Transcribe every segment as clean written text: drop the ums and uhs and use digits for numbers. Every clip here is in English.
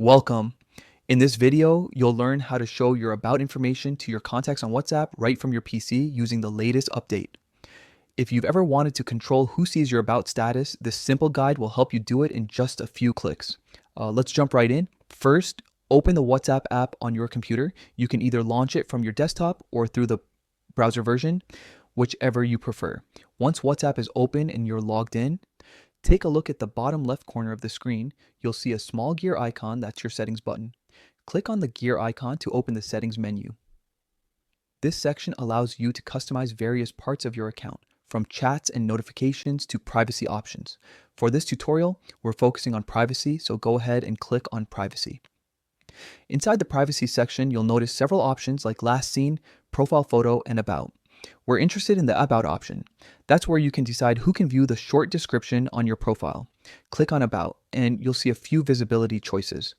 Welcome. In this video, you'll learn how to show your about information to your contacts on WhatsApp right from your PC using the latest update. If you've ever wanted to control who sees your about status, this simple guide will help you do it in just a few clicks. Let's jump right in. First, open the WhatsApp app on your computer. You can either launch it from your desktop or through the browser version, whichever you prefer. Once WhatsApp is open and you're logged in, take a look at the bottom left corner of the screen. You'll see a small gear icon. That's your settings button. Click on the gear icon to open the settings menu. This section allows you to customize various parts of your account, from chats and notifications to privacy options. For this tutorial, we're focusing on privacy, so go ahead and click on privacy. Inside the privacy section, you'll notice several options like last seen, profile photo, and about. We're interested in the about option. That's where you can decide who can view the short description on your profile. Click on about and you'll see a few visibility choices.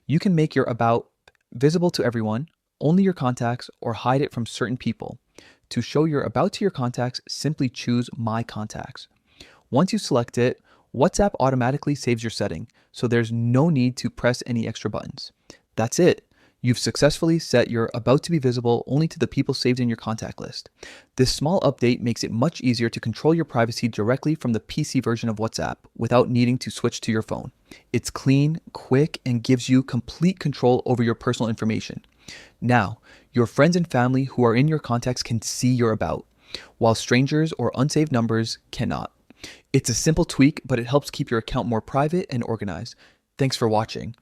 You can make your about visible to everyone, only your contacts, or hide it from certain people. To show your about to your contacts, simply choose My Contacts. Once you select it, WhatsApp automatically saves your setting, so there's no need to press any extra buttons. That's it. You've successfully set your about to be visible only to the people saved in your contact list. This small update makes it much easier to control your privacy directly from the PC version of WhatsApp without needing to switch to your phone. It's clean, quick, and gives you complete control over your personal information. Now, your friends and family who are in your contacts can see your about, while strangers or unsaved numbers cannot. It's a simple tweak, but it helps keep your account more private and organized. Thanks for watching.